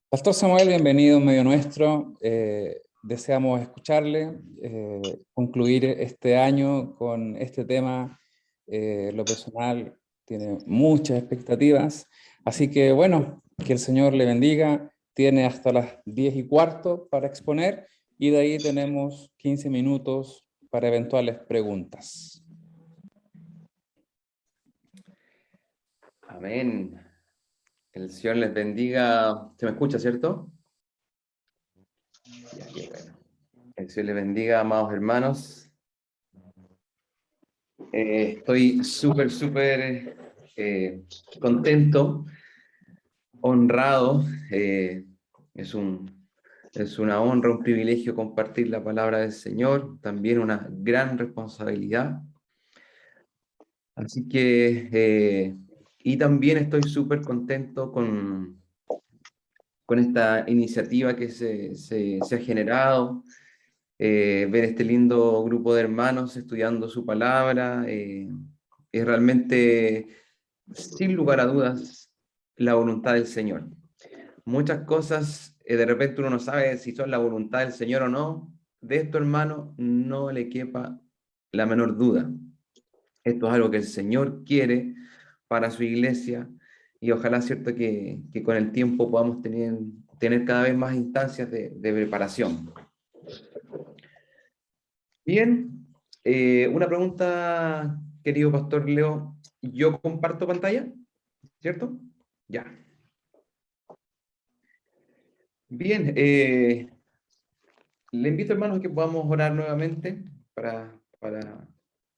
Pastor Samuel, bienvenido en medio nuestro. Deseamos escucharle, concluir este año con este tema. Lo personal tiene muchas expectativas, así que bueno, que el Señor le bendiga. Tiene hasta las 10:15 para exponer y de ahí tenemos 15 minutos para eventuales preguntas. Amén. El Señor les bendiga. ¿Se me escucha, cierto? Ya, qué bueno. El Señor les bendiga, amados hermanos. Estoy súper contento, honrado. Es es una honra, un privilegio compartir la palabra del Señor, también una gran responsabilidad. Así que, y también estoy súper contento con esta iniciativa que se ha generado, ver este lindo grupo de hermanos estudiando su palabra, es realmente, sin lugar a dudas, la voluntad del Señor. Muchas cosas, de repente uno no sabe si son la voluntad del Señor o no. De esto, hermano, no le quepa la menor duda. Esto es algo que el Señor quiere para su iglesia y ojalá, cierto, que con el tiempo podamos tener cada vez más instancias de preparación. Bien, una pregunta, querido Pastor Leo. ¿Yo comparto pantalla? ¿Cierto? Ya. Bien, le invito, hermanos, a que podamos orar nuevamente para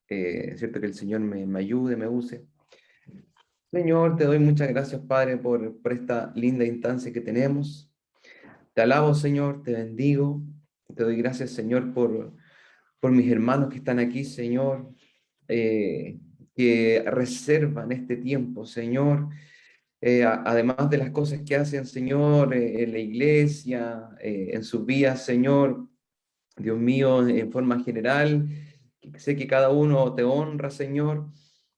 cierto, que el Señor me ayude, me use. Señor, te doy muchas gracias, Padre, por esta linda instancia que tenemos. Te alabo, Señor, te bendigo. Te doy gracias, Señor, por mis hermanos que están aquí, Señor, eh, que reservan este tiempo, Señor, además de las cosas que hacen, Señor, en la iglesia, en sus vidas, Señor, Dios mío, en forma general. Sé que cada uno te honra, Señor,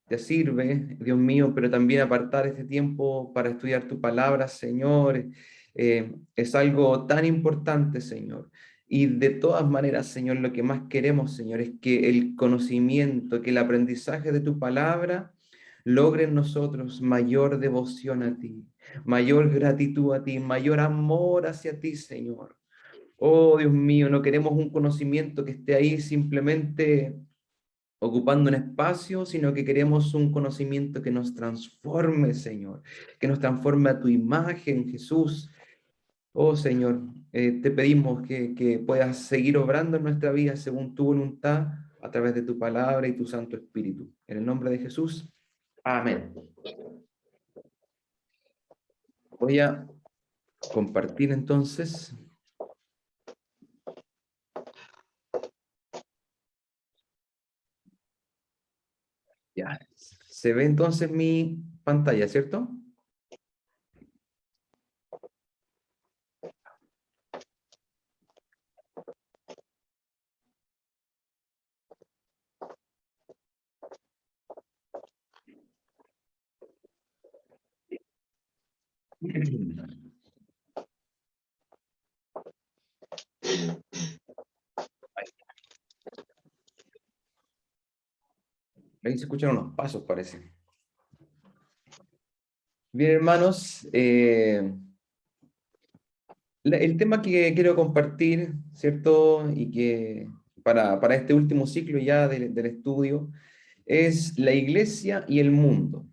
te sirve, Dios mío, pero también apartar este tiempo para estudiar tu palabra, Señor, es algo tan importante, Señor. Y de todas maneras, Señor, lo que más queremos, Señor, es que el conocimiento, que el aprendizaje de tu palabra logre en nosotros mayor devoción a ti, mayor gratitud a ti, mayor amor hacia ti, Señor. Oh, Dios mío, no queremos un conocimiento que esté ahí simplemente ocupando un espacio, sino que queremos un conocimiento que nos transforme, Señor, que nos transforme a tu imagen, Jesús. Oh, Señor, te pedimos que puedas seguir obrando en nuestra vida según tu voluntad, a través de tu palabra y tu Santo Espíritu. En el nombre de Jesús, amén. Voy a compartir entonces. Ya, se ve entonces mi pantalla, ¿cierto? Ahí se escuchan unos pasos, parece. Bien, hermanos, el tema que quiero compartir, ¿cierto? Y que para este último ciclo ya del estudio, es la iglesia y el mundo.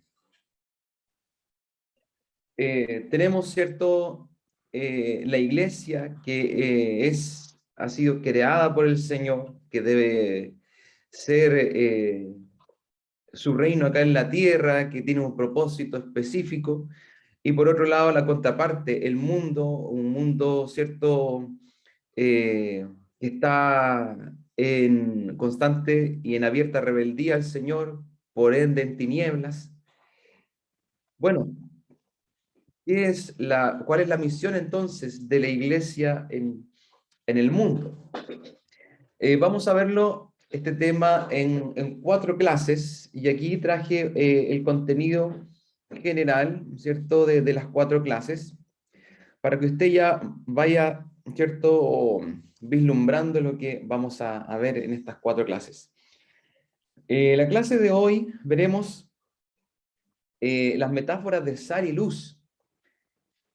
Tenemos, ¿cierto? La iglesia que ha sido creada por el Señor, que debe ser su reino acá en la tierra, que tiene un propósito específico. Y por otro lado, la contraparte, el mundo, un mundo, ¿cierto? Que está en constante y en abierta rebeldía al Señor, por ende en tinieblas. Bueno, ¿cuál es la misión entonces de la iglesia en el mundo? Vamos a verlo, este tema, en 4 clases, y aquí traje el contenido general, ¿cierto?, de las 4 clases, para que usted ya vaya, ¿cierto?, vislumbrando lo que vamos a ver en estas 4 clases. La clase de hoy veremos las metáforas de sal y luz.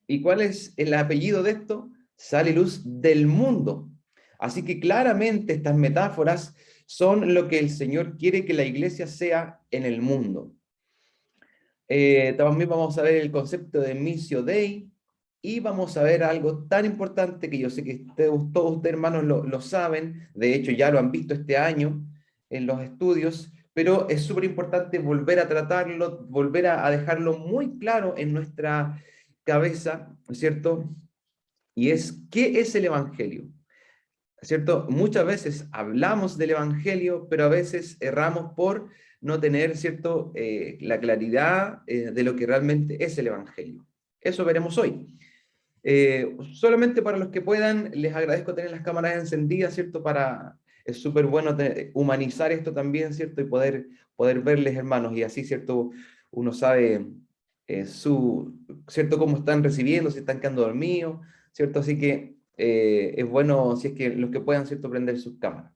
¿Y cuál es el apellido de esto? Sal y luz del mundo. Así que claramente estas metáforas son lo que el Señor quiere que la iglesia sea en el mundo. También vamos a ver el concepto de Missio Dei y vamos a ver algo tan importante que yo sé que todos ustedes, hermanos, lo saben. De hecho, ya lo han visto este año en los estudios, pero es súper importante volver a tratarlo, volver a dejarlo muy claro en nuestra cabeza, ¿cierto? Y es, ¿qué es el Evangelio? ¿Cierto? Muchas veces hablamos del Evangelio, pero a veces erramos por no tener, ¿cierto?, la claridad de lo que realmente es el Evangelio. Eso veremos hoy. Solamente para los que puedan, les agradezco tener las cámaras encendidas, ¿cierto? Es súper bueno humanizar esto también, ¿cierto? Y poder verles, hermanos, y así, ¿cierto? Uno sabe ¿cierto?, cómo están recibiendo, si están quedando dormidos, ¿cierto? Así que es bueno, si es que los que puedan, ¿cierto?, prender sus cámaras.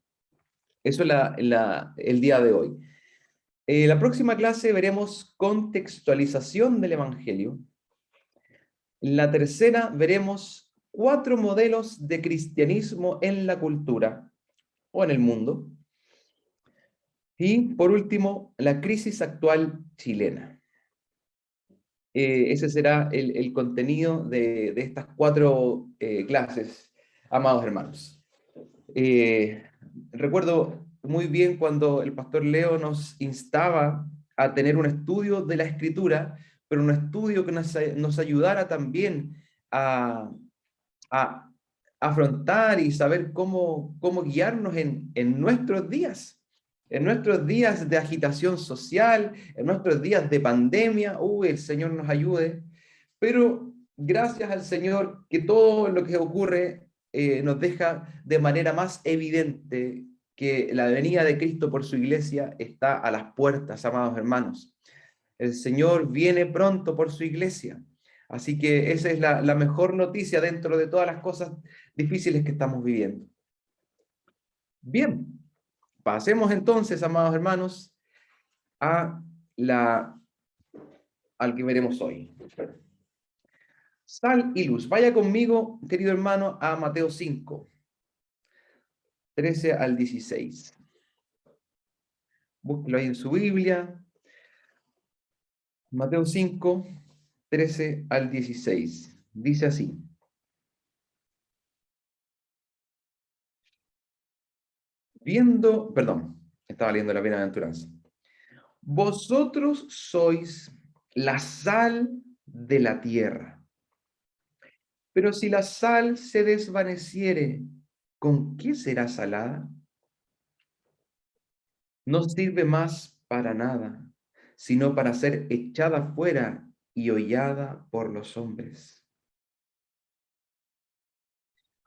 Eso es el día de hoy. La próxima clase veremos contextualización del Evangelio. En la tercera veremos 4 modelos de cristianismo en la cultura o en el mundo. Y por último, la crisis actual chilena. Ese será el contenido de estas 4 clases, amados hermanos. Recuerdo muy bien cuando el pastor Leo nos instaba a tener un estudio de la Escritura, pero un estudio que nos ayudara también a afrontar y saber cómo guiarnos en nuestros días de agitación social, en nuestros días de pandemia. El Señor nos ayude, pero gracias al Señor que todo lo que ocurre nos deja de manera más evidente que la venida de Cristo por su iglesia está a las puertas, amados hermanos. El Señor viene pronto por su iglesia. Así que esa es la mejor noticia dentro de todas las cosas difíciles que estamos viviendo. Bien, pasemos entonces, amados hermanos, al que veremos hoy. Sal y luz. Vaya conmigo, querido hermano, a Mateo 5, 13 al 16. Búsquelo ahí en su Biblia. Mateo 5, 13 al 16. Dice así. Estaba leyendo la Bienaventuranza. Vosotros sois la sal de la tierra. Pero si la sal se desvaneciere, ¿con qué será salada? No sirve más para nada, sino para ser echada fuera y hollada por los hombres.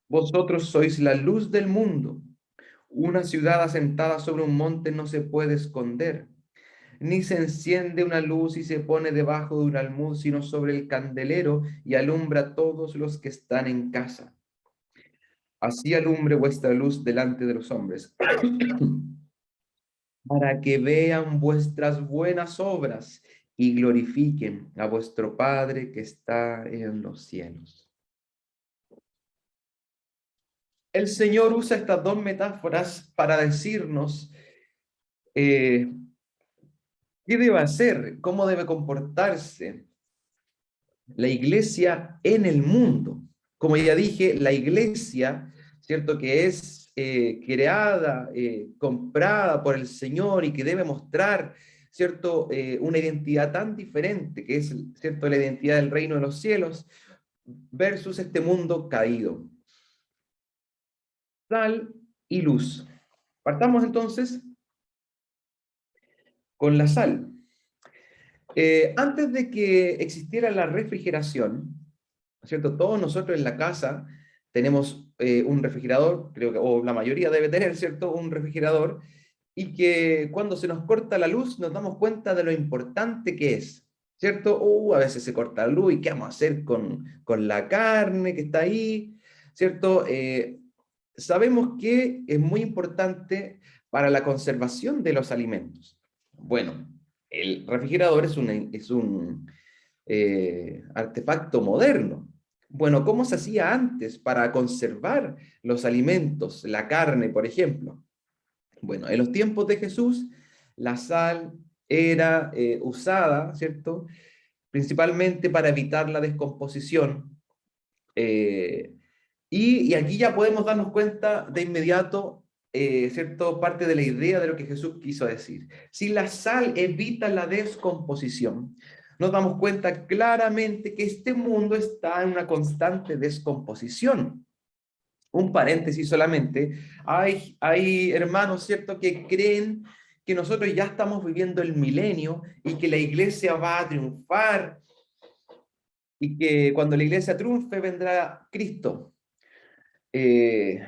Vosotros sois la luz del mundo. Una ciudad asentada sobre un monte no se puede esconder, ni se enciende una luz y se pone debajo de un almud, sino sobre el candelero y alumbra a todos los que están en casa. Así alumbre vuestra luz delante de los hombres, para que vean vuestras buenas obras y glorifiquen a vuestro Padre que está en los cielos. El Señor usa estas 2 metáforas para decirnos qué debe hacer, cómo debe comportarse la iglesia en el mundo. Como ya dije, la iglesia, ¿cierto?, que es creada, comprada por el Señor y que debe mostrar, ¿cierto?, una identidad tan diferente, que es, ¿cierto?, la identidad del reino de los cielos, versus este mundo caído. Sal y luz. Partamos entonces con la sal. Antes de que existiera la refrigeración, ¿cierto? Todos nosotros en la casa tenemos un refrigerador, creo que, o la mayoría debe tener, ¿cierto?, un refrigerador, y que cuando se nos corta la luz nos damos cuenta de lo importante que es. ¿cierto? A veces se corta la luz y ¿qué vamos a hacer con la carne que está ahí? ¿Cierto? Sabemos que es muy importante para la conservación de los alimentos. Bueno, el refrigerador es un artefacto moderno. Bueno, ¿cómo se hacía antes para conservar los alimentos, la carne, por ejemplo? Bueno, en los tiempos de Jesús, la sal era usada, ¿cierto? Principalmente para evitar la descomposición. eh, y aquí ya podemos darnos cuenta de inmediato, ¿cierto? Parte de la idea de lo que Jesús quiso decir. Si la sal evita la descomposición, nos damos cuenta claramente que este mundo está en una constante descomposición. Un paréntesis solamente, hay hermanos, ¿cierto?, que creen que nosotros ya estamos viviendo el milenio y que la iglesia va a triunfar y que cuando la iglesia triunfe vendrá Cristo. Eh,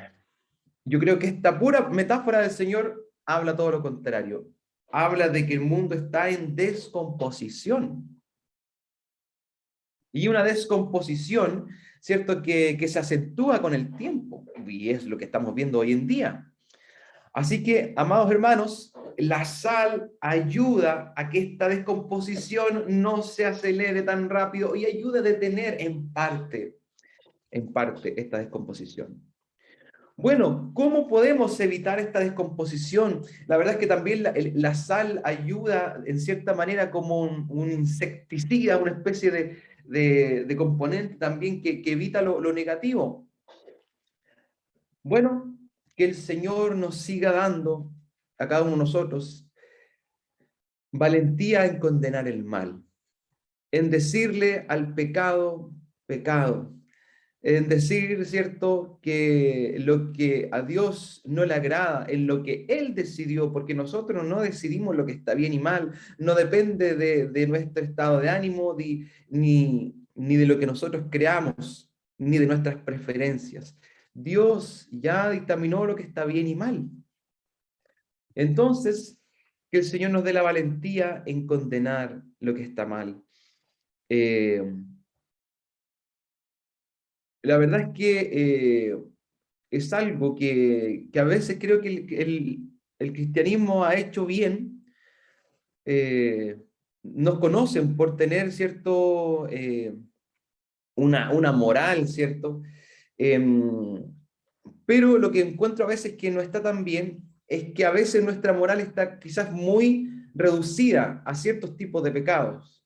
yo creo que esta pura metáfora del Señor habla todo lo contrario. Habla de que el mundo está en descomposición. Y una descomposición, ¿cierto?, que se acentúa con el tiempo. Y es lo que estamos viendo hoy en día. Así que, amados hermanos, la sal ayuda a que esta descomposición no se acelere tan rápido y ayuda a detener en parte esta descomposición. Bueno, ¿cómo podemos evitar esta descomposición? La verdad es que también la sal ayuda en cierta manera como un insecticida, una especie de componente también que evita lo negativo. Bueno, que el Señor nos siga dando a cada uno de nosotros valentía en condenar el mal, en decirle al pecado, pecado, en decir, ¿cierto?, que lo que a Dios no le agrada, en lo que Él decidió, porque nosotros no decidimos lo que está bien y mal, no depende de nuestro estado de ánimo, ni de lo que nosotros creamos, ni de nuestras preferencias. Dios ya dictaminó lo que está bien y mal. Entonces, que el Señor nos dé la valentía en condenar lo que está mal. Eh, la verdad es que es algo que a veces creo que el cristianismo ha hecho bien. eh, Nos conocen por tener, ¿cierto?, una moral, ¿cierto? Em, pero lo que encuentro a veces que no está tan bien es que a veces nuestra moral está quizás muy reducida a ciertos tipos de pecados.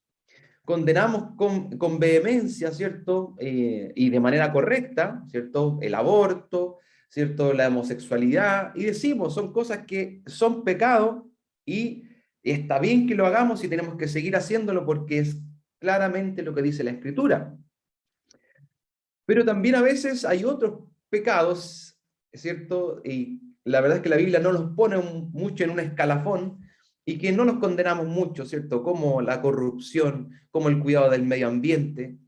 Condenamos con vehemencia, ¿cierto? Y de manera correcta, ¿cierto? El aborto, ¿cierto? La homosexualidad, y decimos, son cosas que son pecado y está bien que lo hagamos y tenemos que seguir haciéndolo porque es claramente lo que dice la Escritura. Pero también a veces hay otros pecados, ¿cierto? Y la verdad es que la Biblia no los pone mucho en un escalafón y que no los condenamos mucho, ¿cierto? Como la corrupción, como el cuidado del medio ambiente.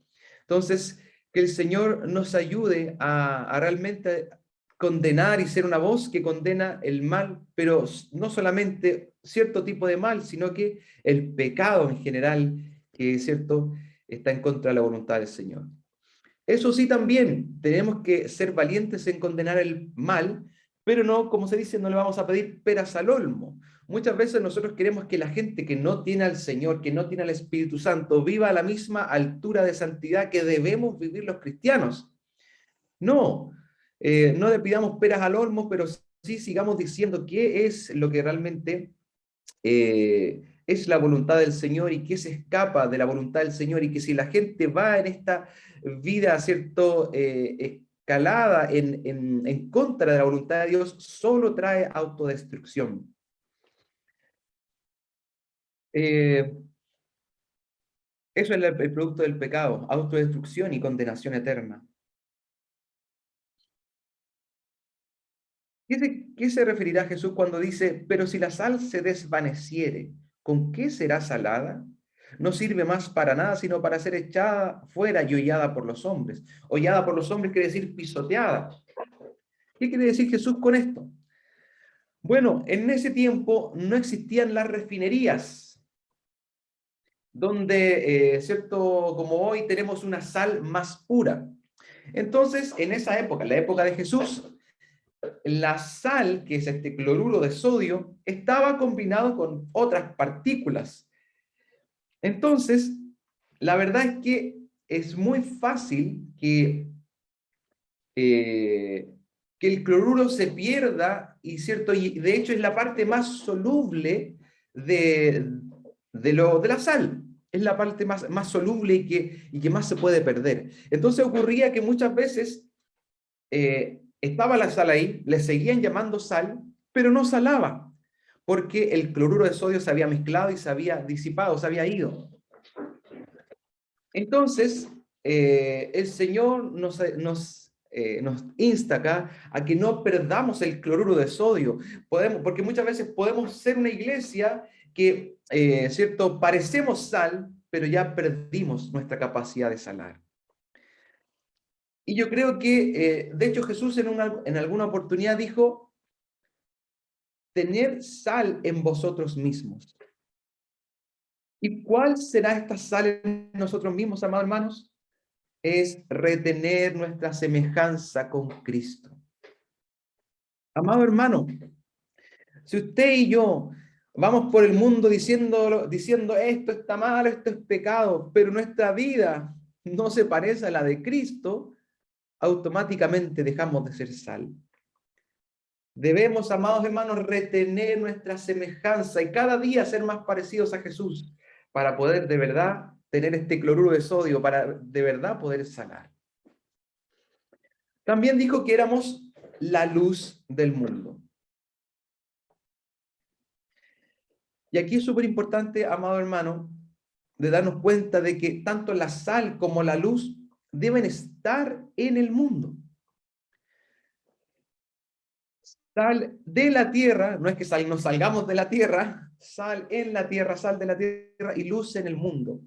Entonces, que el Señor nos ayude a realmente condenar y ser una voz que condena el mal, pero no solamente cierto tipo de mal, sino que el pecado en general, que, ¿cierto?, está en contra de la voluntad del Señor. Eso sí, también tenemos que ser valientes en condenar el mal, pero no, como se dice, no le vamos a pedir peras al olmo. Muchas veces nosotros queremos que la gente que no tiene al Señor, que no tiene al Espíritu Santo, viva a la misma altura de santidad que debemos vivir los cristianos. No, no le pidamos peras al olmo, pero sí sigamos diciendo qué es lo que realmente es la voluntad del Señor y que se escapa de la voluntad del Señor y que si la gente va en esta vida, ¿cierto?, escalada en contra de la voluntad de Dios, solo trae autodestrucción. Eh, Eso es el producto del pecado, autodestrucción y condenación eterna. ¿Qué se referirá Jesús cuando dice, pero si la sal se desvaneciere, ¿con qué será salada? No sirve más para nada, sino para ser echada fuera y hollada por los hombres. Hollada por los hombres quiere decir pisoteada. ¿Qué quiere decir Jesús con esto? Bueno, en ese tiempo no existían las refinerías. donde, ¿cierto? Como hoy tenemos una sal más pura. Entonces, en esa época, en la época de Jesús, la sal, que es este cloruro de sodio, estaba combinado con otras partículas. Entonces, la verdad es que es muy fácil eh, que el cloruro se pierda, y, ¿cierto? Y de hecho es la parte más soluble de la sal. Es la parte más soluble y que más se puede perder. Entonces ocurría que muchas veces estaba la sal ahí, le seguían llamando sal, pero no salaba, porque el cloruro de sodio se había mezclado y se había disipado, se había ido. Entonces, el Señor nos insta acá a que no perdamos el cloruro de sodio. Porque muchas veces podemos ser una iglesia que, ¿cierto? Parecemos sal, pero ya perdimos nuestra capacidad de salar. Y yo creo que, de hecho, Jesús en alguna oportunidad dijo, tener sal en vosotros mismos. ¿Y cuál será esta sal en nosotros mismos, amados hermanos? Es retener nuestra semejanza con Cristo. Amado hermano, si usted y yo vamos por el mundo diciendo esto está mal, esto es pecado, pero nuestra vida no se parece a la de Cristo, automáticamente dejamos de ser sal. Debemos, amados hermanos, retener nuestra semejanza y cada día ser más parecidos a Jesús para poder de verdad tener este cloruro de sodio, para de verdad poder sanar. También dijo que éramos la luz del mundo. Y aquí es súper importante, amado hermano, de darnos cuenta de que tanto la sal como la luz deben estar en el mundo. Sal de la tierra, no es que nos salgamos de la tierra, sal en la tierra, sal de la tierra y luz en el mundo.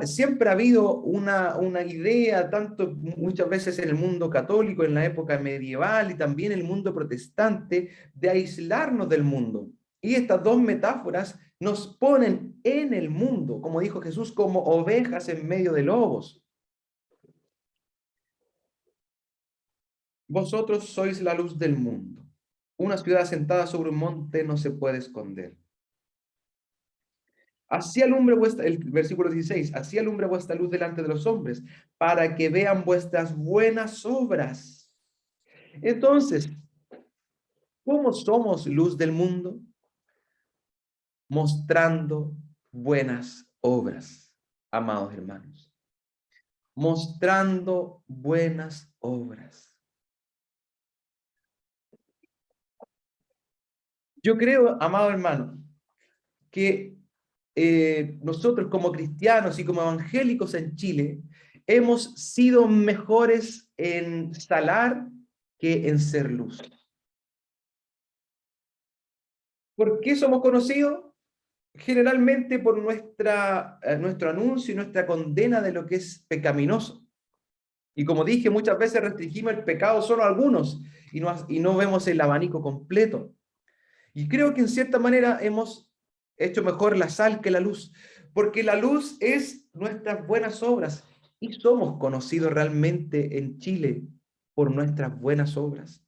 Siempre ha habido una idea, tanto muchas veces en el mundo católico, en la época medieval y también en el mundo protestante, de aislarnos del mundo. Y estas dos metáforas nos ponen en el mundo, como dijo Jesús, como ovejas en medio de lobos. Vosotros sois la luz del mundo. Una ciudad sentada sobre un monte no se puede esconder. Así alumbre el versículo 16, así alumbre vuestra luz delante de los hombres, para que vean vuestras buenas obras. Entonces, ¿cómo somos luz del mundo? Mostrando buenas obras, amados hermanos. Mostrando buenas obras. Yo creo, amado hermano, que nosotros como cristianos y como evangélicos en Chile hemos sido mejores en salar que en ser luz. ¿Por qué somos conocidos? Generalmente por nuestro anuncio y nuestra condena de lo que es pecaminoso. Y como dije, muchas veces restringimos el pecado solo a algunos y no vemos el abanico completo. Y creo que en cierta manera hemos hecho mejor la sal que la luz, porque la luz es nuestras buenas obras y somos conocidos realmente en Chile por nuestras buenas obras.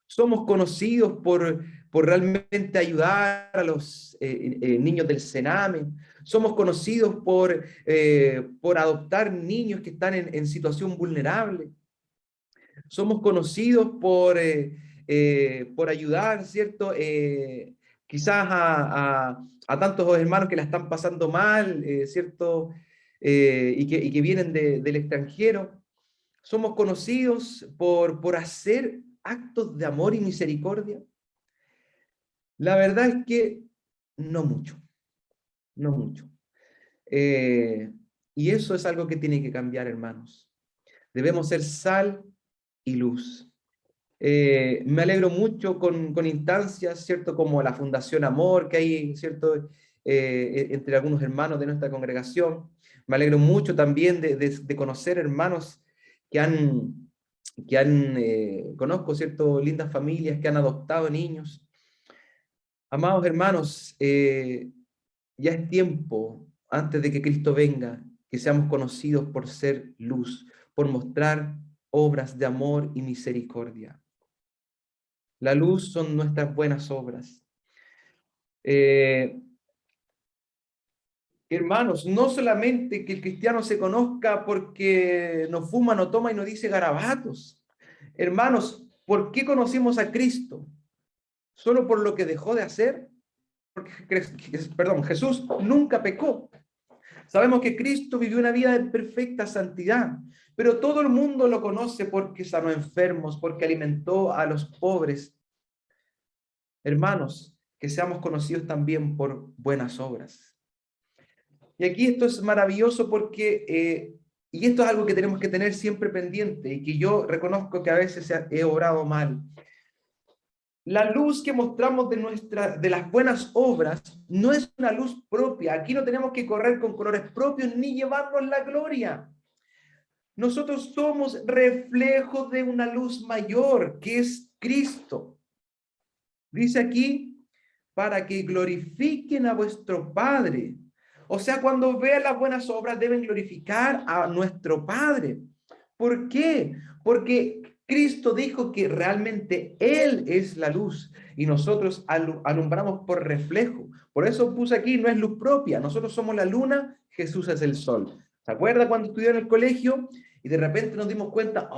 Somos conocidos por realmente ayudar a los niños del Sename. Somos conocidos por adoptar niños que están en situación vulnerable. Somos conocidos por ayudar, ¿cierto? Quizás a tantos hermanos que la están pasando mal, ¿cierto? Y que vienen del extranjero. Somos conocidos por hacer actos de amor y misericordia. La verdad es que no mucho, no mucho. Y eso es algo que tiene que cambiar, hermanos. Debemos ser sal y luz. Me alegro mucho con instancias, ¿cierto? Como la Fundación Amor que hay, ¿cierto? Entre algunos hermanos de nuestra congregación. Me alegro mucho también de conocer hermanos conozco, ¿cierto? Lindas familias que han adoptado niños. Amados hermanos, Ya es tiempo, antes de que Cristo venga, que seamos conocidos por ser luz, por mostrar obras de amor y misericordia. La luz son nuestras buenas obras. Eh, Hermanos, no solamente que el cristiano se conozca porque no fuma, no toma y no dice garabatos. Hermanos, ¿por qué conocemos a Cristo? ¿Solo por lo que dejó de hacer? Porque, perdón, Jesús nunca pecó. Sabemos que Cristo vivió una vida de perfecta santidad, pero todo el mundo lo conoce porque sanó enfermos, porque alimentó a los pobres. Hermanos, que seamos conocidos también por buenas obras. Y aquí esto es maravilloso porque, y esto es algo que tenemos que tener siempre pendiente y que yo reconozco que a veces he obrado mal. La luz que mostramos de las buenas obras no es una luz propia. Aquí no tenemos que correr con colores propios ni llevarnos la gloria. Nosotros somos reflejo de una luz mayor, que es Cristo. Dice aquí, para que glorifiquen a vuestro Padre. O sea, cuando vean las buenas obras deben glorificar a nuestro Padre. ¿Por qué? Porque Cristo dijo que realmente Él es la luz y nosotros alumbramos por reflejo. Por eso puse aquí, no es luz propia. Nosotros somos la luna, Jesús es el sol. ¿Se acuerda cuando estudió en el colegio? Y de repente nos dimos cuenta,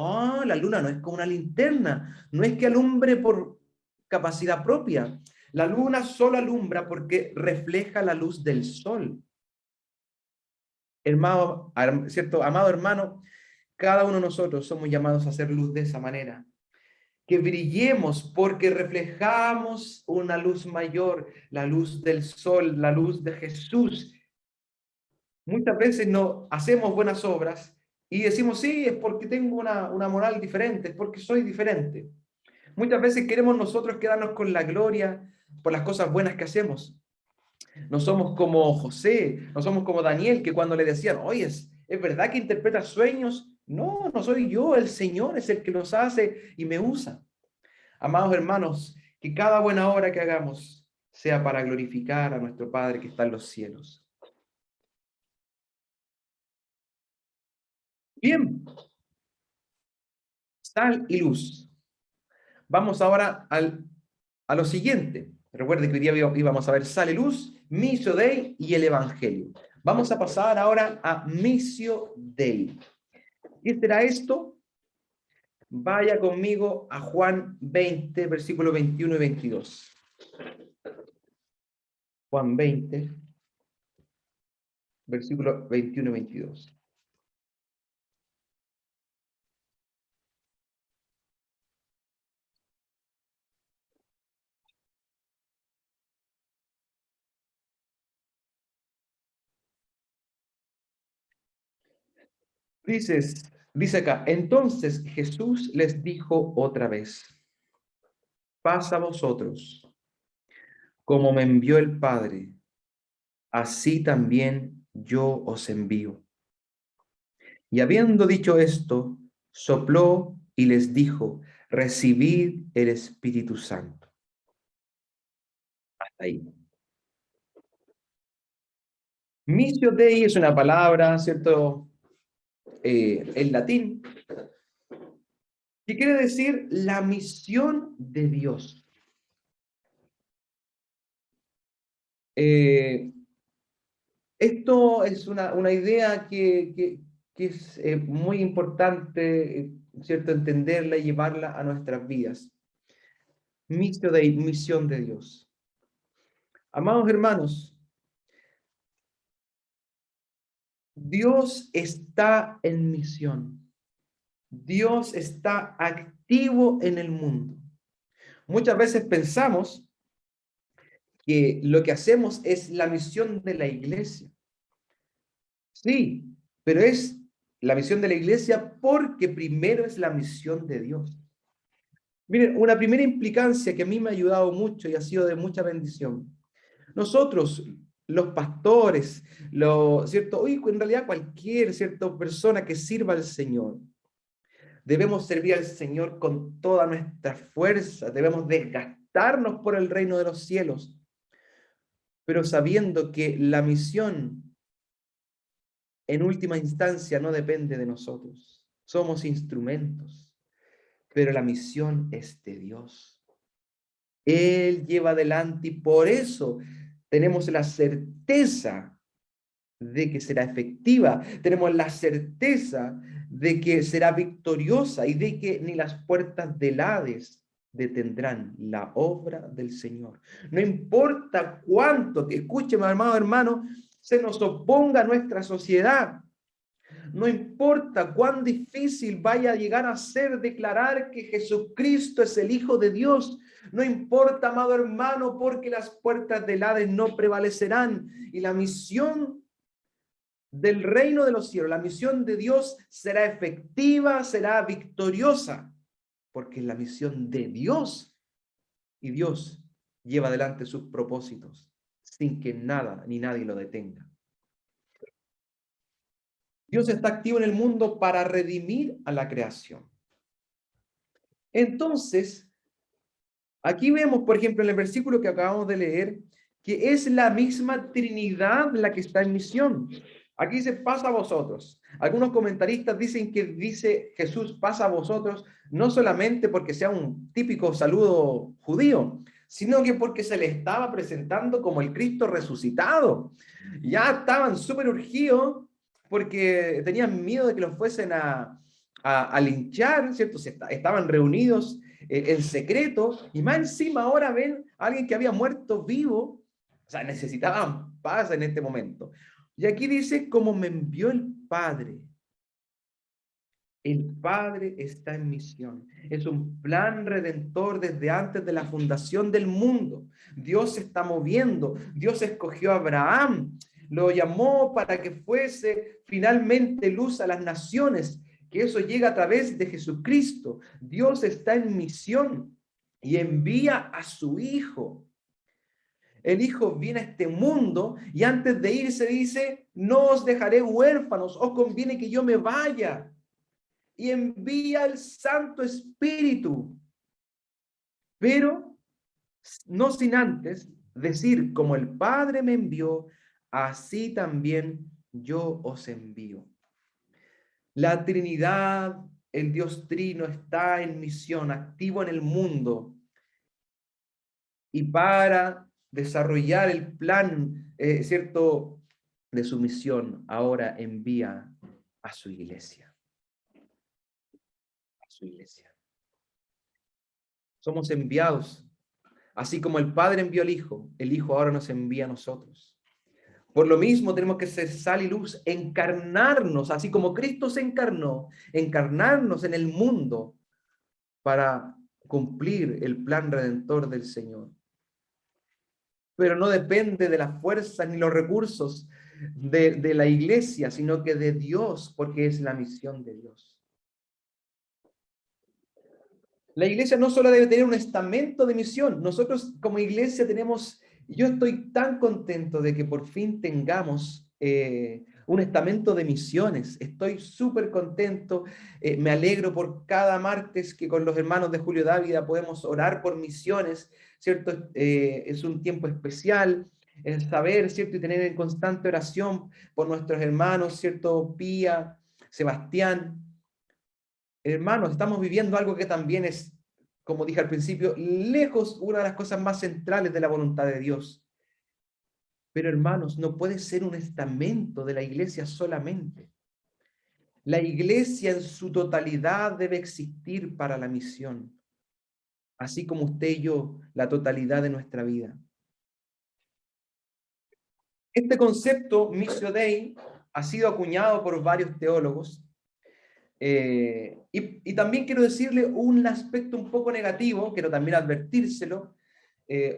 la luna no es como una linterna, no es que alumbre por capacidad propia. La luna solo alumbra porque refleja la luz del sol. Hermano, ¿cierto? Amado hermano, cada uno de nosotros somos llamados a hacer luz de esa manera. Que brillemos porque reflejamos una luz mayor, la luz del sol, la luz de Jesús. Muchas veces no hacemos buenas obras y decimos, sí, es porque tengo una moral diferente, es porque soy diferente. Muchas veces queremos nosotros quedarnos con la gloria por las cosas buenas que hacemos. No somos como José, no somos como Daniel, que cuando le decían, oye, ¿es verdad que interpretas sueños? No, no soy yo, el Señor es el que los hace y me usa. Amados hermanos, que cada buena obra que hagamos sea para glorificar a nuestro Padre que está en los cielos. Bien, sal y luz. Vamos ahora a lo siguiente. Recuerde que hoy día íbamos a ver sal y luz, Missio Dei y el Evangelio. Vamos a pasar ahora a Missio Dei. ¿Qué será esto? Vaya conmigo a Juan 20, versículos 21 y 22. Juan 20, versículos 21 y 22. Dice acá, entonces Jesús les dijo otra vez, paz a vosotros, como me envió el Padre, así también yo os envío. Y habiendo dicho esto, sopló y les dijo, recibid el Espíritu Santo. Hasta ahí. Missio Dei es una palabra, ¿cierto? En latín, que quiere decir la misión de Dios. Esto es una idea que es muy importante, ¿cierto? Entenderla y llevarla a nuestras vidas. Misión de Dios. Amados hermanos, Dios está en misión. Dios está activo en el mundo. Muchas veces pensamos que lo que hacemos es la misión de la iglesia. Sí, pero es la misión de la iglesia porque primero es la misión de Dios. Miren, una primera implicancia que a mí me ha ayudado mucho y ha sido de mucha bendición. Nosotros, los pastores, ¿cierto? Hoy en realidad cualquier, ¿cierto? Persona que sirva al Señor, debemos servir al Señor con toda nuestra fuerza, debemos desgastarnos por el reino de los cielos. pero sabiendo que la misión en última instancia no depende de nosotros. Somos instrumentos, pero la misión es de Dios. Él lleva adelante y por eso tenemos la certeza de que será efectiva, tenemos la certeza de que será victoriosa y de que ni las puertas del Hades detendrán la obra del Señor. No importa cuánto, que escúcheme, amado hermano, se nos oponga a nuestra sociedad. No importa cuán difícil vaya a llegar a ser declarar que Jesucristo es el Hijo de Dios. No importa, amado hermano, porque las puertas del Hades no prevalecerán y la misión del reino de los cielos, la misión de Dios será efectiva, será victoriosa, porque es la misión de Dios y Dios lleva adelante sus propósitos sin que nada ni nadie lo detenga. Dios está activo en el mundo para redimir a la creación. Entonces, aquí vemos, por ejemplo, en el versículo que acabamos de leer, que es la misma Trinidad la que está en misión. Aquí dice, pasa a vosotros. Algunos comentaristas dicen que dice Jesús, pasa a vosotros, no solamente porque sea un típico saludo judío, sino que porque se le estaba presentando como el Cristo resucitado. Ya estaban súper urgidos porque tenían miedo de que los fuesen a linchar, ¿cierto? Estaban reunidos en secreto, y más encima ahora ven a alguien que había muerto vivo, o sea, necesitaban paz en este momento. Y aquí dice, como me envió el Padre está en misión. Es un plan redentor desde antes de la fundación del mundo. Dios se está moviendo. Dios escogió a Abraham, lo llamó para que fuese finalmente luz a las naciones, que eso llega a través de Jesucristo. Dios está en misión y envía a su Hijo. El Hijo viene a este mundo y antes de irse dice, no os dejaré huérfanos, os conviene que yo me vaya. Y envía el Santo Espíritu, pero no sin antes decir, como el Padre me envió, así también yo os envío. La Trinidad, el Dios Trino, está en misión, activo en el mundo, y para desarrollar el plan, ¿cierto?, de su misión, ahora envía a su iglesia. A su iglesia. Somos enviados, así como el Padre envió al Hijo, el Hijo ahora nos envía a nosotros. Por lo mismo tenemos que ser sal y luz, encarnarnos, así como Cristo se encarnó, encarnarnos en el mundo para cumplir el plan redentor del Señor. Pero no depende de las fuerzas ni los recursos de la iglesia, sino que de Dios, porque es la misión de Dios. La iglesia no solo debe tener un estamento de misión, nosotros como iglesia tenemos, yo estoy tan contento de que por fin tengamos un estamento de misiones, estoy súper contento, me alegro por cada martes que con los hermanos de Julio Dávila podemos orar por misiones, ¿cierto? Es un tiempo especial, el saber, ¿cierto? Y tener en constante oración por nuestros hermanos, ¿cierto? Pía, Sebastián. Hermanos, estamos viviendo algo que también es, como dije al principio, lejos una de las cosas más centrales de la voluntad de Dios. Pero hermanos, no puede ser un estamento de la iglesia solamente. La iglesia en su totalidad debe existir para la misión, así como usted y yo, la totalidad de nuestra vida. Este concepto, Missio Dei, ha sido acuñado por varios teólogos. Y también quiero decirle un aspecto un poco negativo, quiero también advertírselo.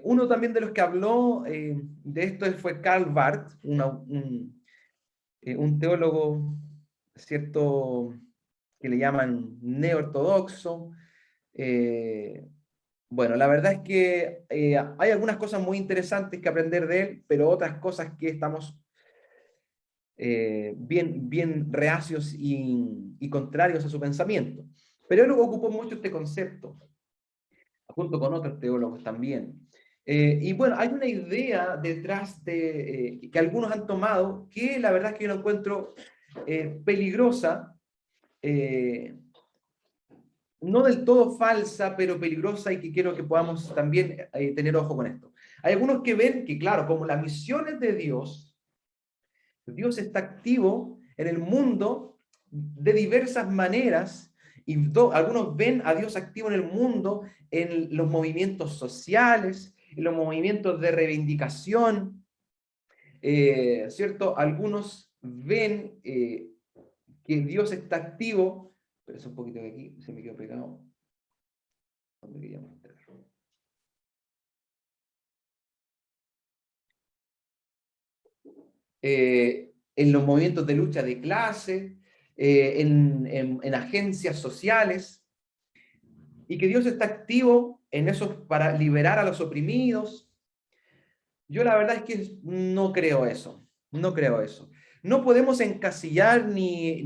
Uno también de los que habló de esto fue Karl Barth, un teólogo, ¿cierto?, que le llaman neortodoxo. Bueno, la verdad es que hay algunas cosas muy interesantes que aprender de él, pero otras cosas que estamos bien reacios y contrarios a su pensamiento. Pero él ocupó mucho este concepto, junto con otros teólogos también. Y bueno, hay una idea detrás de que algunos han tomado, que la verdad es que yo la encuentro peligrosa, no del todo falsa, pero peligrosa, y que quiero que podamos también tener ojo con esto. Hay algunos que ven que, claro, como la misión es de Dios, Dios está activo en el mundo de diversas maneras, y algunos ven a Dios activo en el mundo en los movimientos sociales, en los movimientos de reivindicación, ¿cierto? Algunos ven que Dios está activo, pero es un poquito de aquí, se me quedó pegado. ¿Dónde quería mostrar? En los movimientos de lucha de clase, en agencias sociales, y que Dios está activo en eso para liberar a los oprimidos. Yo la verdad es que no creo eso, no creo eso. No podemos encasillar ni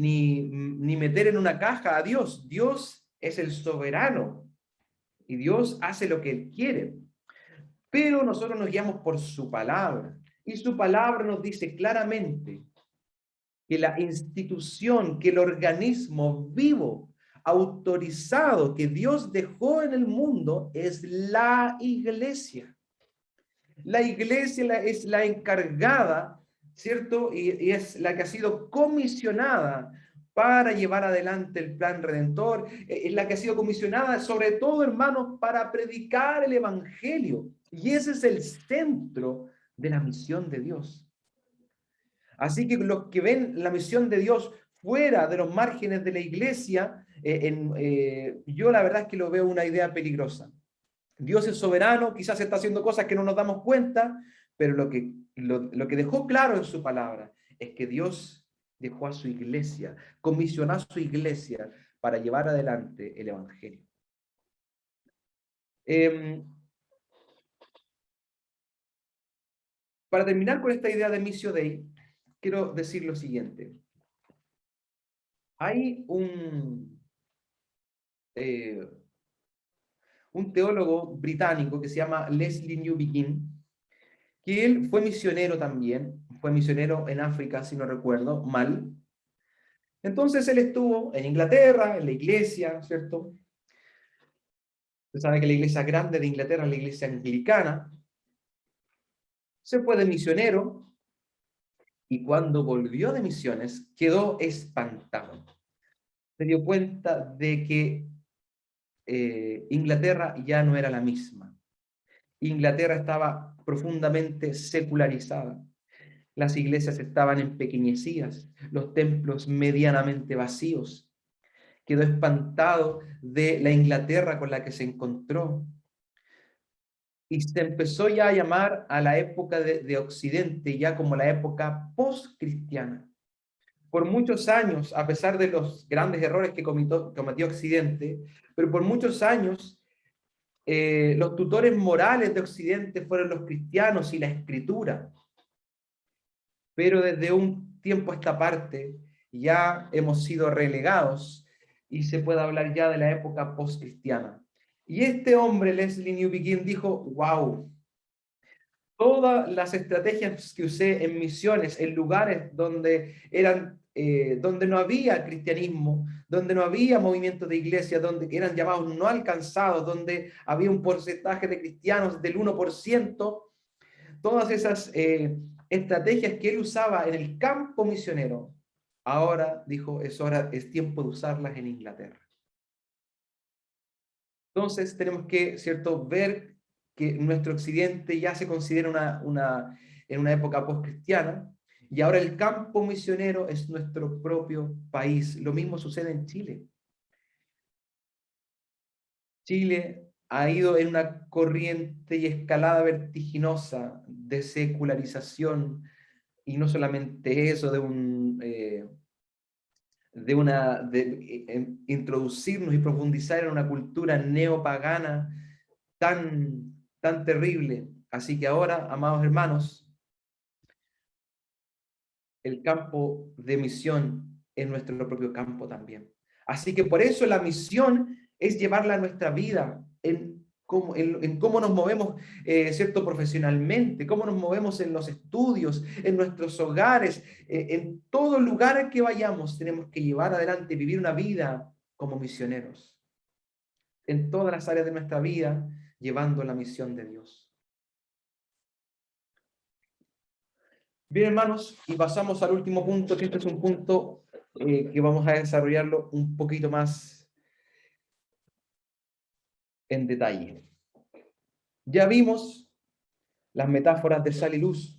meter en una caja a Dios. Dios es el soberano y Dios hace lo que Él quiere. Pero nosotros nos guiamos por su palabra, y su palabra nos dice claramente que la institución, que el organismo vivo, autorizado que Dios dejó en el mundo es la iglesia. La iglesia es la encargada, ¿cierto? Y es la que ha sido comisionada para llevar adelante el plan redentor, es la que ha sido comisionada, sobre todo, hermanos, para predicar el evangelio. Y ese es el centro de la misión de Dios. Así que los que ven la misión de Dios fuera de los márgenes de la iglesia, yo la verdad es que lo veo una idea peligrosa. Dios es soberano, quizás está haciendo cosas que no nos damos cuenta, pero lo que dejó claro en su palabra es que Dios dejó a su iglesia, comisionó a su iglesia para llevar adelante el evangelio. Para terminar con esta idea de Missio Dei, quiero decir lo siguiente. Hay un teólogo británico que se llama Leslie Newbigin, que él fue misionero también, fue misionero en África, si no recuerdo mal. Entonces él estuvo en Inglaterra, en la iglesia, ¿cierto? Usted sabe que la iglesia grande de Inglaterra es la iglesia anglicana. Se fue de misionero, y cuando volvió de misiones quedó espantado. Se dio cuenta de que Inglaterra ya no era la misma. Inglaterra estaba profundamente secularizada. Las iglesias estaban empequeñecidas, los templos medianamente vacíos. Quedó espantado de la Inglaterra con la que se encontró. Y se empezó ya a llamar a la época de Occidente ya como la época post-cristiana. Por muchos años, a pesar de los grandes errores que cometió Occidente, pero por muchos años, los tutores morales de Occidente fueron los cristianos y la Escritura. Pero desde un tiempo a esta parte ya hemos sido relegados y se puede hablar ya de la época postcristiana. Y este hombre, Leslie Newbigin, dijo, wow, todas las estrategias que usé en misiones, en lugares donde no había cristianismo, donde no había movimiento de iglesia, donde eran llamados no alcanzados, donde había un porcentaje de cristianos del 1%, todas esas estrategias que él usaba en el campo misionero, ahora dijo, es tiempo de usarlas en Inglaterra. Entonces tenemos que, ¿cierto?, ver que nuestro occidente ya se considera en una época postcristiana, y ahora el campo misionero es nuestro propio país. Lo mismo sucede en Chile. Chile ha ido en una corriente y escalada vertiginosa de secularización, y no solamente eso, introducirnos y profundizar en una cultura neopagana tan terrible. Así que ahora, amados hermanos, el campo de misión es nuestro propio campo también. Así que por eso la misión es llevarla a nuestra vida en cómo nos movemos, ¿cierto? Profesionalmente, cómo nos movemos en los estudios, en nuestros hogares, en todo lugar que vayamos, tenemos que llevar adelante, vivir una vida como misioneros, en todas las áreas de nuestra vida, llevando la misión de Dios. Bien, hermanos, y pasamos al último punto, que este es un punto que vamos a desarrollarlo un poquito más en detalle. Ya vimos las metáforas de sal y luz.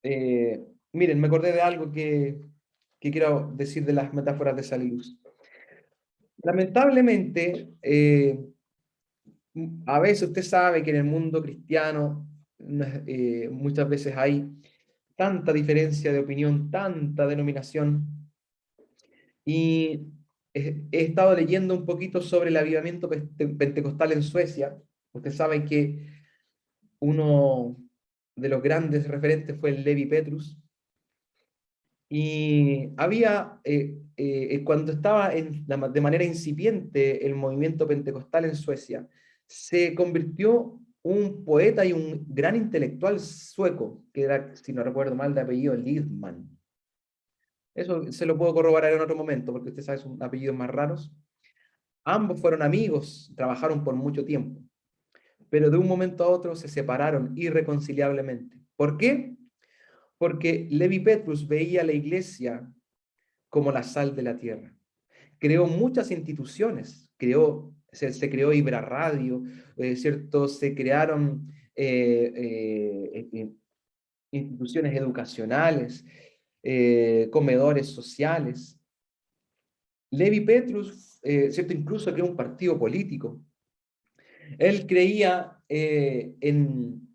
Miren, me acordé de algo que quiero decir de las metáforas de sal y luz. Lamentablemente, a veces usted sabe que en el mundo cristiano muchas veces hay tanta diferencia de opinión, tanta denominación, y he estado leyendo un poquito sobre el avivamiento pentecostal en Suecia. Usted sabe que uno de los grandes referentes fue el Levi Petrus, y había, cuando estaba de manera incipiente el movimiento pentecostal en Suecia, se convirtió un poeta y un gran intelectual sueco, que era, si no recuerdo mal, de apellido Lidman. Eso se lo puedo corroborar en otro momento, porque usted sabe, son apellidos más raros. Ambos fueron amigos, trabajaron por mucho tiempo, pero de un momento a otro se separaron irreconciliablemente. ¿Por qué? Porque Levi Petrus veía a la iglesia como la sal de la tierra. Creó muchas instituciones, se creó Ibra Radio, ¿cierto? Se crearon instituciones educacionales, comedores sociales. Levi Petrus, ¿cierto? Incluso creó un partido político. Él creía en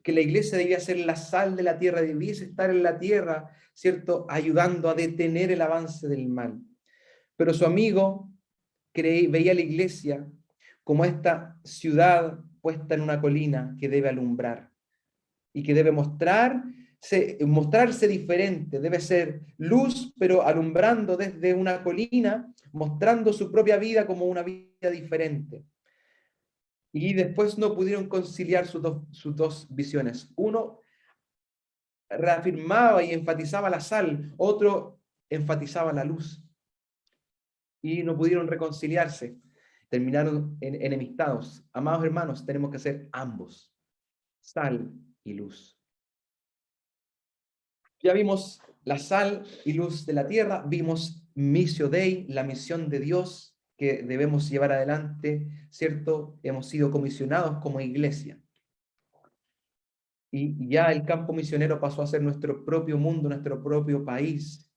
que la iglesia debía ser la sal de la tierra, debiese estar en la tierra, ¿cierto? Ayudando a detener el avance del mal. Pero su amigo veía la iglesia como esta ciudad puesta en una colina que debe alumbrar y que debe mostrarse diferente, debe ser luz, pero alumbrando desde una colina, mostrando su propia vida como una vida diferente. Y después no pudieron conciliar sus dos visiones. Uno reafirmaba y enfatizaba la sal, otro enfatizaba la luz. Y no pudieron reconciliarse. Terminaron enemistados. Amados hermanos, tenemos que ser ambos, sal y luz. Ya vimos la sal y luz de la tierra, vimos Missio Dei, la misión de Dios que debemos llevar adelante, ¿cierto? Hemos sido comisionados como iglesia. Y ya el campo misionero pasó a ser nuestro propio mundo, nuestro propio país,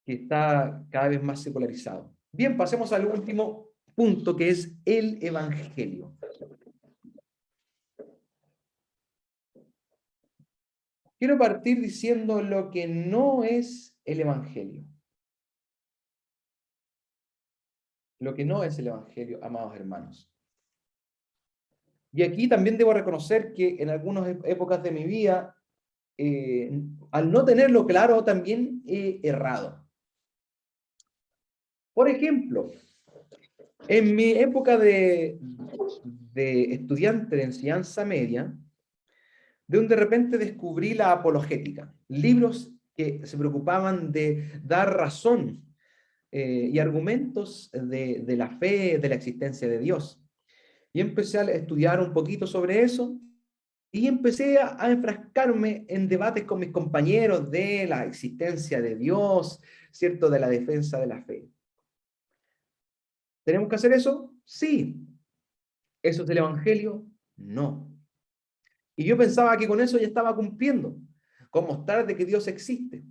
que está cada vez más secularizado. Bien, pasemos al último punto, que es el Evangelio. Quiero partir diciendo lo que no es el Evangelio. Lo que no es el Evangelio, amados hermanos. Y aquí también debo reconocer que en algunas épocas de mi vida, al no tenerlo claro, también he errado. Por ejemplo, en mi época de estudiante de enseñanza media, de repente descubrí la apologética, libros que se preocupaban de dar razón y argumentos de la fe, de la existencia de Dios. Y empecé a estudiar un poquito sobre eso y empecé a enfrascarme en debates con mis compañeros de la existencia de Dios, ¿cierto? De la defensa de la fe. ¿Tenemos que hacer eso? Sí. ¿Eso es el Evangelio? No. Y yo pensaba que con eso ya estaba cumpliendo, con mostrar de que Dios existe.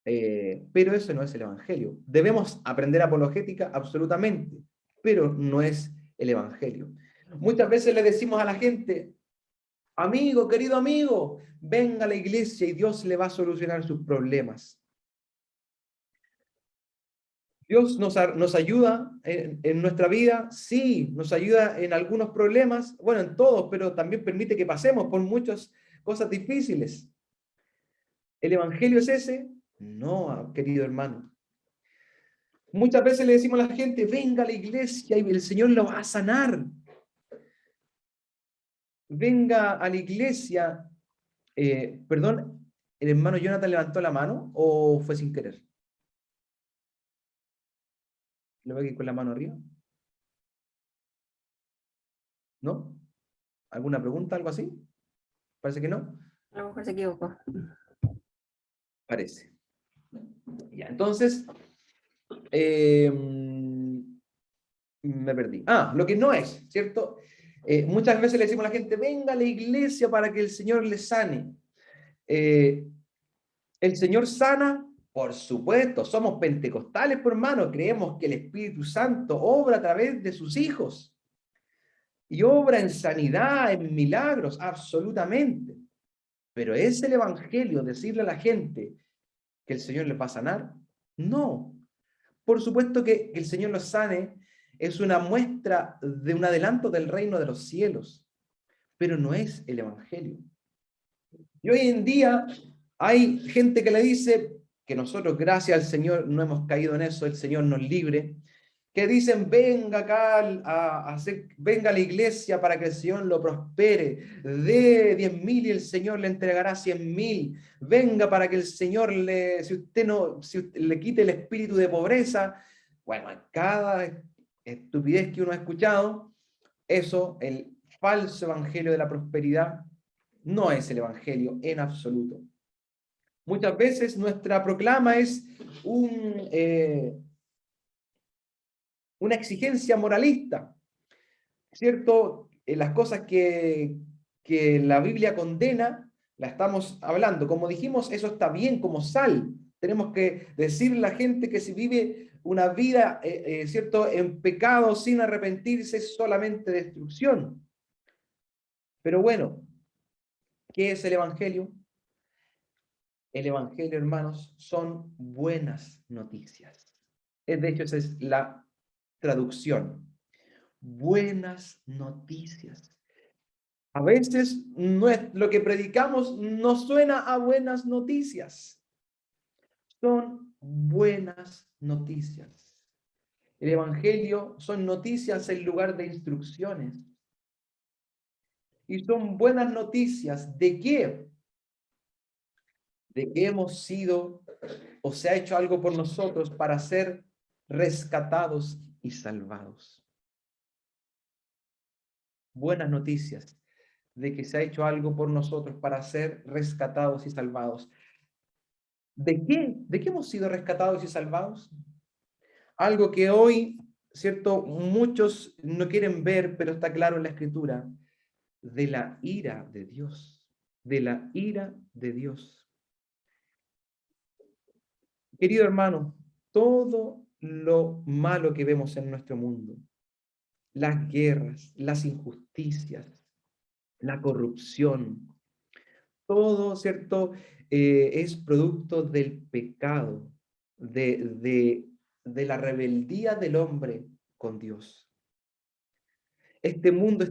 Pero eso no es el Evangelio. Debemos aprender apologética, absolutamente, pero no es el Evangelio. Muchas veces le decimos a la gente, amigo, querido amigo, venga a la iglesia y Dios le va a solucionar sus problemas. Dios nos ayuda en nuestra vida, sí, nos ayuda en algunos problemas, bueno, en todos, pero también permite que pasemos por muchas cosas difíciles. ¿El Evangelio es ese? No, querido hermano. Muchas veces le decimos a la gente, venga a la iglesia y el Señor lo va a sanar. Venga a la iglesia. Perdón, ¿el hermano Jonathan levantó la mano o fue sin querer? ¿Lo veo aquí con la mano arriba? ¿No? ¿Alguna pregunta, algo así? Parece que no. A lo mejor se equivocó. Parece. Ya, entonces, me perdí. Lo que no es, ¿cierto? Muchas veces le decimos a la gente, venga a la iglesia para que el Señor le sane. ¿El Señor sana? Por supuesto, somos pentecostales, por hermano, creemos que el Espíritu Santo obra a través de sus hijos. Y obra en sanidad, en milagros, absolutamente. Pero ¿es el evangelio decirle a la gente que el Señor le va a sanar? No. Por supuesto que el Señor los sane es una muestra de un adelanto del reino de los cielos, pero no es el evangelio. Y hoy en día hay gente que le dice que nosotros, gracias al Señor, no hemos caído en eso, el Señor nos libre, que dicen, venga acá venga a la iglesia para que el Señor lo prospere, dé 10.000 y el Señor le entregará 100.000, venga para que el Señor si usted le quite el espíritu de pobreza. Bueno, cada estupidez que uno ha escuchado, eso, el falso evangelio de la prosperidad, no es el evangelio en absoluto. Muchas veces nuestra proclama es una exigencia moralista, ¿cierto? Las cosas que la Biblia condena, la estamos hablando. Como dijimos, eso está bien como sal. Tenemos que decirle a la gente que si vive una vida, ¿cierto?, en pecado sin arrepentirse, es solamente destrucción. Pero bueno, ¿qué es el Evangelio? El Evangelio, hermanos, son buenas noticias. De hecho, esa es la traducción. Buenas noticias. A veces lo que predicamos no suena a buenas noticias. Son buenas noticias. El Evangelio son noticias en lugar de instrucciones. Y son buenas noticias ¿de qué? De que hemos sido o se ha hecho algo por nosotros para ser rescatados y salvados. Buenas noticias de que se ha hecho algo por nosotros para ser rescatados y salvados. ¿De qué? ¿De qué hemos sido rescatados y salvados? Algo que hoy, ¿cierto?, muchos no quieren ver, pero está claro en la Escritura, de la ira de Dios, de la ira de Dios. Querido hermano, todo lo malo que vemos en nuestro mundo, las guerras, las injusticias, la corrupción, todo, ¿cierto?, es producto del pecado, de la rebeldía del hombre con Dios. Este mundo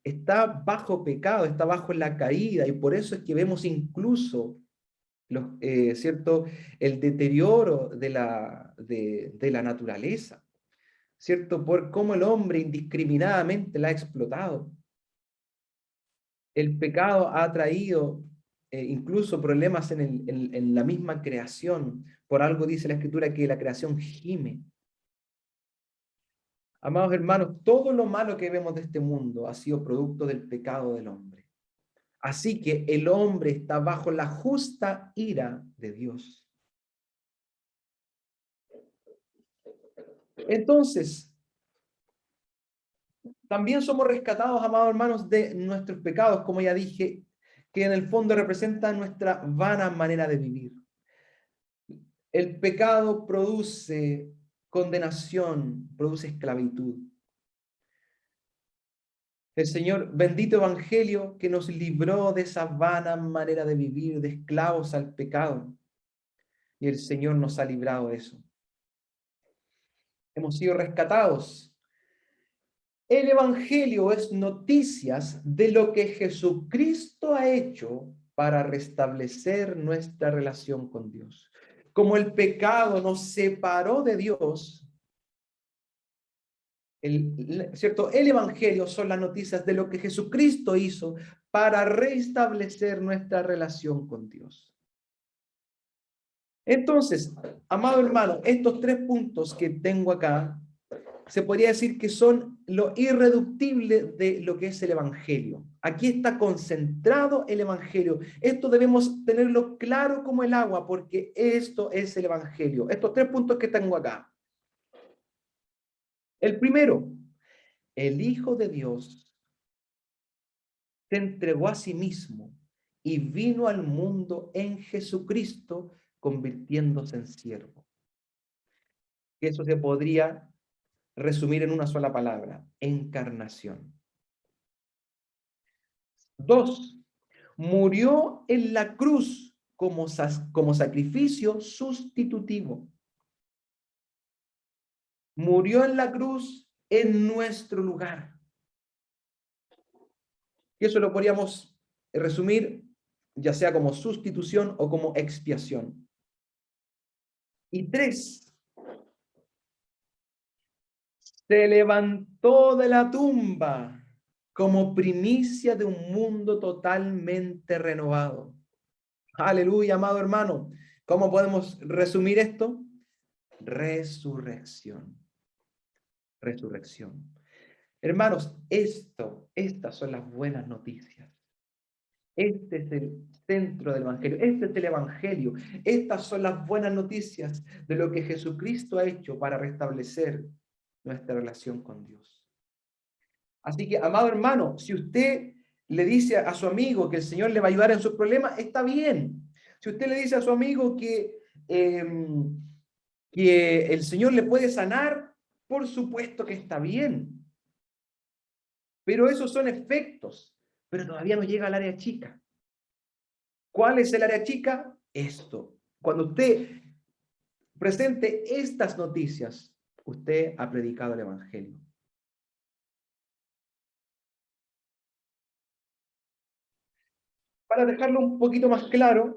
está bajo pecado, está bajo la caída, y por eso es que vemos incluso ¿cierto?, el deterioro de la naturaleza, ¿cierto?, por cómo el hombre indiscriminadamente la ha explotado. El pecado ha traído incluso problemas en la misma creación. Por algo dice la Escritura que la creación gime. Amados hermanos, todo lo malo que vemos de este mundo ha sido producto del pecado del hombre. Así que el hombre está bajo la justa ira de Dios. Entonces, también somos rescatados, amados hermanos, de nuestros pecados, como ya dije, que en el fondo representan nuestra vana manera de vivir. El pecado produce condenación, produce esclavitud. El Señor, bendito Evangelio, que nos libró de esa vana manera de vivir, de esclavos al pecado. Y el Señor nos ha librado de eso. Hemos sido rescatados. El Evangelio es noticias de lo que Jesucristo ha hecho para restablecer nuestra relación con Dios. como el pecado nos separó de Dios, ¿cierto? El Evangelio son las noticias de lo que Jesucristo hizo para restablecer nuestra relación con Dios. Entonces, amado hermano, estos 3 puntos que tengo acá, se podría decir que son lo irreductible de lo que es el Evangelio. Aquí está concentrado el Evangelio. Esto debemos tenerlo claro como el agua, porque esto es el Evangelio. Estos 3 puntos que tengo acá. El primero, el Hijo de Dios se entregó a sí mismo y vino al mundo en Jesucristo, convirtiéndose en siervo. Eso se podría resumir en una sola palabra: encarnación. 2, murió en la cruz como sacrificio sustitutivo. Murió en la cruz en nuestro lugar. Y eso lo podríamos resumir ya sea como sustitución o como expiación. Y 3, se levantó de la tumba como primicia de un mundo totalmente renovado. Aleluya, amado hermano. ¿Cómo podemos resumir esto? Resurrección. Resurrección. Hermanos, estas son las buenas noticias. Este es el centro del Evangelio. Este es el Evangelio. Estas son las buenas noticias de lo que Jesucristo ha hecho para restablecer nuestra relación con Dios. Así que, amado hermano, si usted le dice a su amigo que el Señor le va a ayudar en sus problemas, está bien. Si usted le dice a su amigo que el Señor le puede sanar, por supuesto que está bien. Pero esos son efectos, pero todavía no llega al área chica. ¿Cuál es el área chica? Esto. Cuando usted presente estas noticias, usted ha predicado el Evangelio. Para dejarlo un poquito más claro,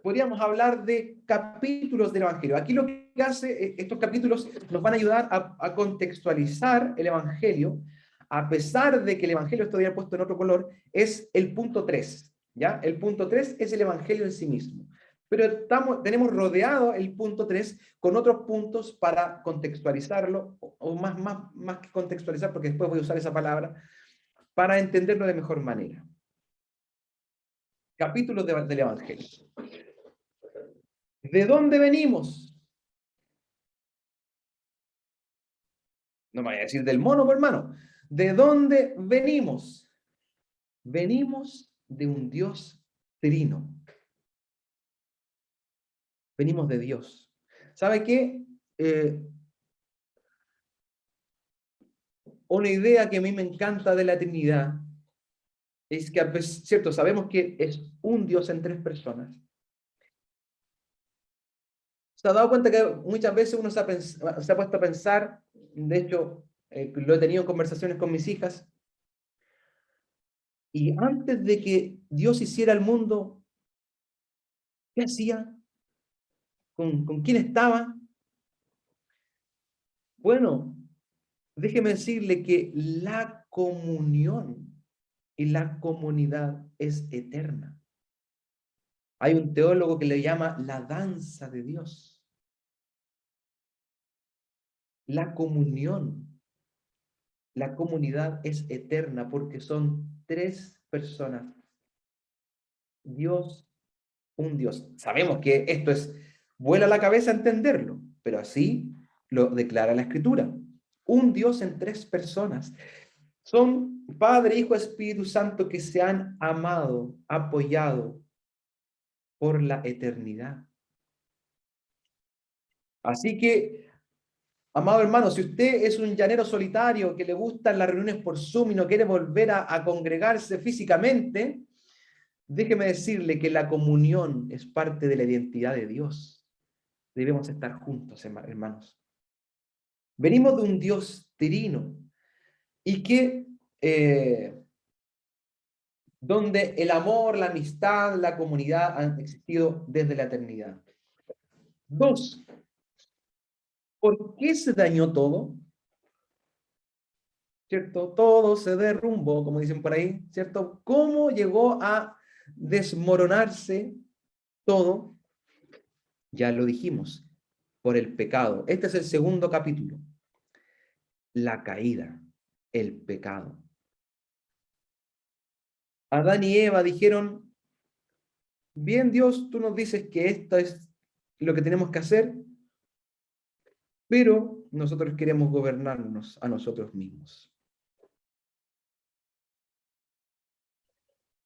podríamos hablar de capítulos del Evangelio. Aquí lo que hace, estos capítulos nos van a ayudar a contextualizar el Evangelio, a pesar de que el Evangelio todavía puesto en otro color, es el punto 3, ¿ya? El punto 3 es el Evangelio en sí mismo. Pero tenemos rodeado el punto 3 con otros puntos para contextualizarlo, o más que contextualizar, porque después voy a usar esa palabra, para entenderlo de mejor manera. Capítulos del Evangelio. ¿De dónde venimos? No me vaya a decir del mono, pues, hermano. ¿De dónde venimos? Venimos de un Dios trino. Venimos de Dios. ¿Sabe qué? Una idea que a mí me encanta de la Trinidad es que, cierto, sabemos que es un Dios en 3 personas. ¿Se ha dado cuenta que muchas veces uno se ha puesto a pensar, de hecho, lo he tenido en conversaciones con mis hijas, y antes de que Dios hiciera el mundo, ¿qué hacía? ¿Con quién estaba? Bueno, déjeme decirle que la comunión y la comunidad es eterna. Hay un teólogo que le llama la danza de Dios. La comunión, la comunidad es eterna porque son 3 personas. Dios, un Dios. Sabemos que esto vuela la cabeza entenderlo, pero así lo declara la Escritura. Un Dios en 3 personas. Son Padre, Hijo, Espíritu Santo que se han amado, apoyado por la eternidad. Así que, amado hermano, si usted es un llanero solitario que le gustan las reuniones por Zoom y no quiere volver a congregarse físicamente, déjeme decirle que la comunión es parte de la identidad de Dios. Debemos estar juntos, hermanos. Venimos de un Dios trino y que donde el amor, la amistad, la comunidad han existido desde la eternidad. Dos, ¿por qué se dañó todo? ¿Cierto? Todo se derrumbó, como dicen por ahí, ¿cierto? ¿Cómo llegó a desmoronarse todo? Ya lo dijimos, por el pecado. Este es el segundo capítulo. La caída, el pecado. Adán y Eva dijeron, bien Dios, tú nos dices que esto es lo que tenemos que hacer, pero nosotros queremos gobernarnos a nosotros mismos.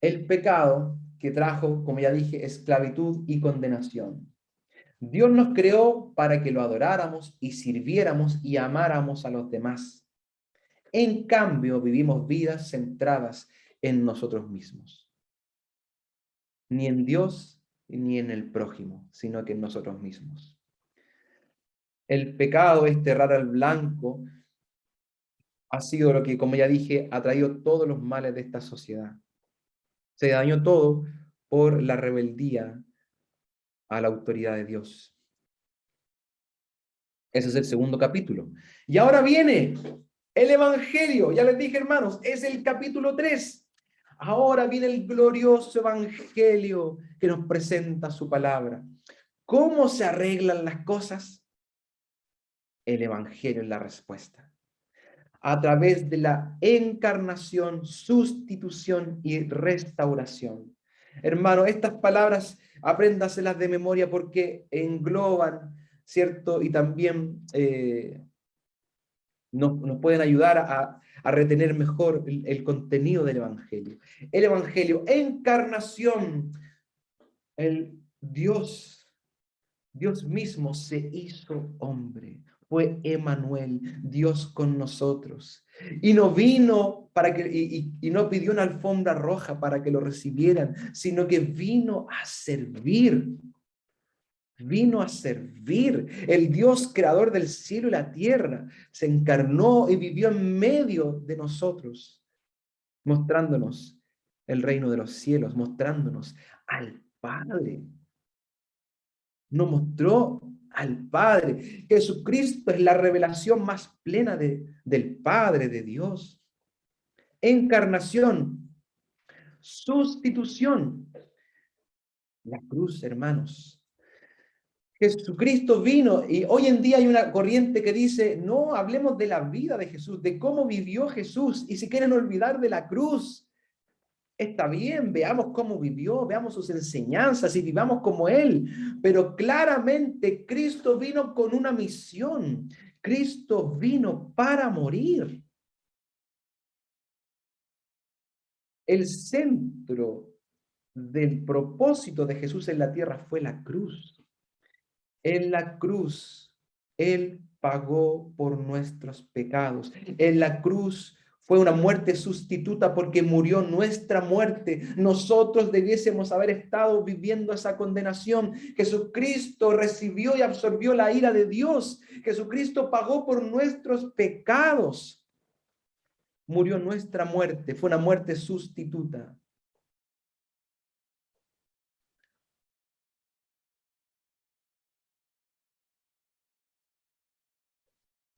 El pecado que trajo, como ya dije, esclavitud y condenación. Dios nos creó para que lo adoráramos y sirviéramos y amáramos a los demás. En cambio, vivimos vidas centradas en nosotros mismos. Ni en Dios ni en el prójimo, sino que en nosotros mismos. El pecado, este errar al blanco, ha sido lo que, como ya dije, ha traído todos los males de esta sociedad. Se dañó todo por la rebeldía a la autoridad de Dios. Ese es el segundo capítulo. Y ahora viene el Evangelio. Ya les dije, hermanos, es el capítulo 3. Ahora viene el glorioso Evangelio que nos presenta su palabra. ¿Cómo se arreglan las cosas? El Evangelio es la respuesta. A través de la encarnación, sustitución y restauración. Hermano, estas palabras apréndaselas de memoria porque engloban, ¿cierto? Y también nos pueden ayudar a retener mejor el contenido del Evangelio. El Evangelio, encarnación, el Dios mismo se hizo hombre. Fue Emmanuel, Dios con nosotros. Y no vino para que, y no pidió una alfombra roja para que lo recibieran, sino que vino a servir. Vino a servir. El Dios creador del cielo y la tierra se encarnó y vivió en medio de nosotros, mostrándonos el reino de los cielos, mostrándonos al Padre. Nos mostró al Padre. Jesucristo es la revelación más plena del Padre, de Dios. Encarnación, sustitución. La cruz, hermanos. Jesucristo vino y hoy en día hay una corriente que dice, no, hablemos de la vida de Jesús, de cómo vivió Jesús, y si quieren olvidar de la cruz, está bien, veamos cómo vivió, veamos sus enseñanzas y vivamos como Él, pero claramente Cristo vino con una misión, Cristo vino para morir. El centro del propósito de Jesús en la tierra fue la cruz. En la cruz, Él pagó por nuestros pecados. En la cruz fue una muerte sustituta porque murió nuestra muerte. Nosotros debiésemos haber estado viviendo esa condenación. Jesucristo recibió y absorbió la ira de Dios. Jesucristo pagó por nuestros pecados. Murió nuestra muerte. Fue una muerte sustituta.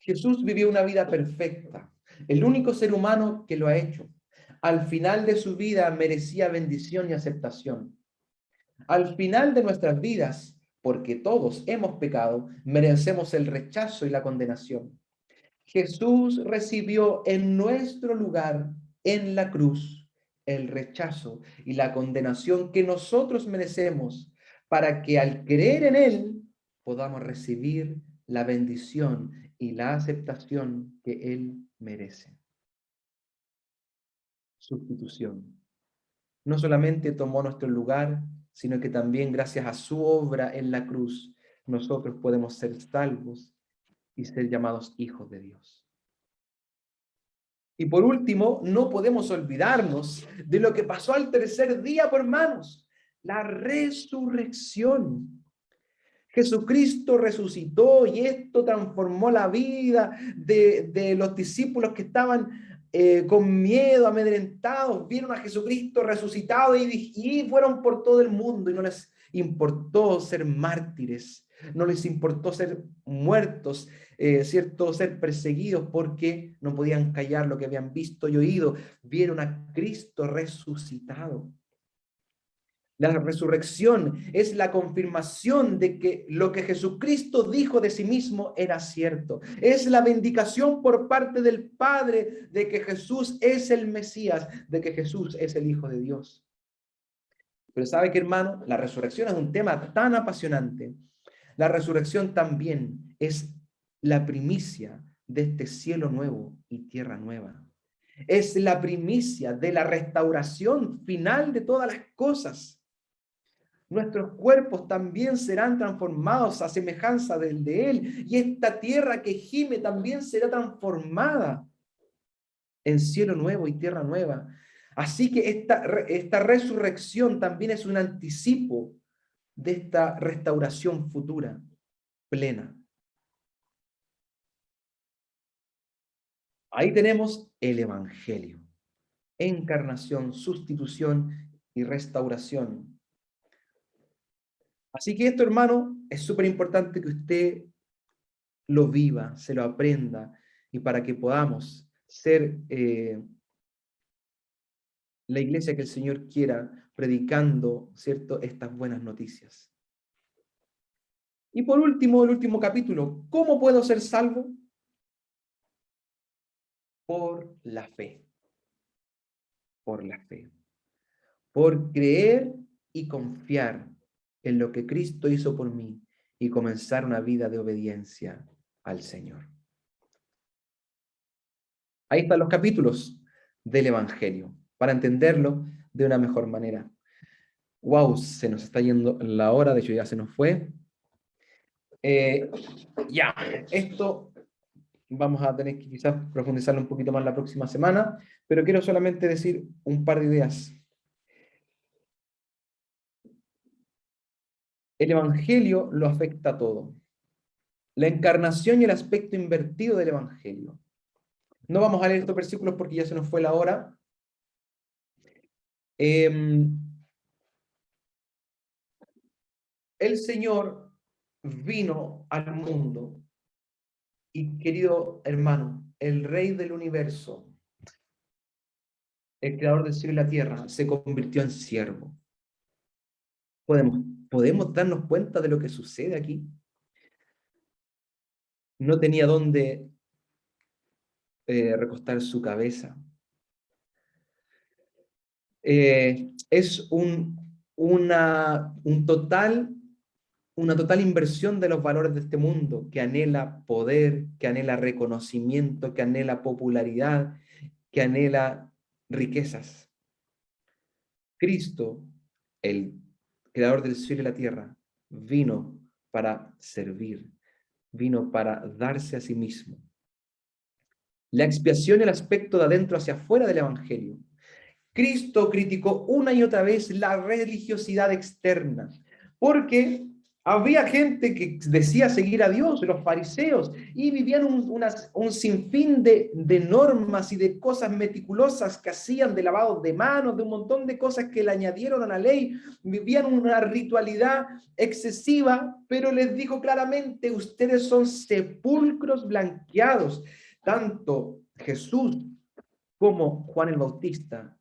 Jesús vivió una vida perfecta, el único ser humano que lo ha hecho. Al final de su vida merecía bendición y aceptación. Al final de nuestras vidas, porque todos hemos pecado, merecemos el rechazo y la condenación. Jesús recibió en nuestro lugar, en la cruz, el rechazo y la condenación que nosotros merecemos, para que al creer en Él podamos recibir la bendición y la aceptación que Él merece. Sustitución. No solamente tomó nuestro lugar, sino que también gracias a su obra en la cruz, nosotros podemos ser salvos y ser llamados hijos de Dios. Y por último, no podemos olvidarnos de lo que pasó al tercer día, por hermanos, la resurrección. Jesucristo resucitó y esto transformó la vida de los discípulos que estaban con miedo, amedrentados. Vieron a Jesucristo resucitado y fueron por todo el mundo y no les importó ser mártires. No les importó ser muertos, ¿cierto? Ser perseguidos porque no podían callar lo que habían visto y oído. Vieron a Cristo resucitado. La resurrección es la confirmación de que lo que Jesucristo dijo de sí mismo era cierto. Es la vindicación por parte del Padre de que Jesús es el Mesías, de que Jesús es el Hijo de Dios. Pero ¿sabe qué, hermano? La resurrección es un tema tan apasionante. La resurrección también es la primicia de este cielo nuevo y tierra nueva. Es la primicia de la restauración final de todas las cosas. Nuestros cuerpos también serán transformados a semejanza del de Él, y esta tierra que gime también será transformada en cielo nuevo y tierra nueva. Así que esta resurrección también es un anticipo de esta restauración futura, plena. Ahí tenemos el Evangelio, encarnación, sustitución y restauración. Así que esto, hermano, es súper importante que usted lo viva, se lo aprenda, y para que podamos ser la iglesia que el Señor quiera, predicando, ¿cierto?, estas buenas noticias. Y por último, el último capítulo, ¿cómo puedo ser salvo? Por la fe. Por la fe. Por creer y confiar en lo que Cristo hizo por mí y comenzar una vida de obediencia al Señor. Ahí están los capítulos del Evangelio, para entenderlo de una mejor manera. Wow, se nos está yendo la hora, de hecho ya se nos fue. Ya, esto vamos a tener que quizás profundizarlo un poquito más la próxima semana, pero quiero solamente decir un par de ideas. El Evangelio lo afecta a todo. La encarnación y el aspecto invertido del Evangelio. No vamos a leer estos versículos porque ya se nos fue la hora. El Señor vino al mundo y, querido hermano, el Rey del universo, el Creador del cielo y la tierra, se convirtió en siervo. ¿Podemos darnos cuenta de lo que sucede aquí? No tenía dónde recostar su cabeza. Es una total inversión de los valores de este mundo, que anhela poder, que anhela reconocimiento, que anhela popularidad, que anhela riquezas. Cristo, el creador del cielo y la tierra, vino para servir, vino para darse a sí mismo. La expiación y el aspecto de adentro hacia afuera del Evangelio. Cristo criticó una y otra vez la religiosidad externa, porque había gente que decía seguir a Dios, los fariseos, y vivían un sinfín de normas y de cosas meticulosas que hacían, de lavados de manos, de un montón de cosas que le añadieron a la ley. Vivían una ritualidad excesiva, pero les dijo claramente: ustedes son sepulcros blanqueados. Tanto Jesús como Juan el Bautista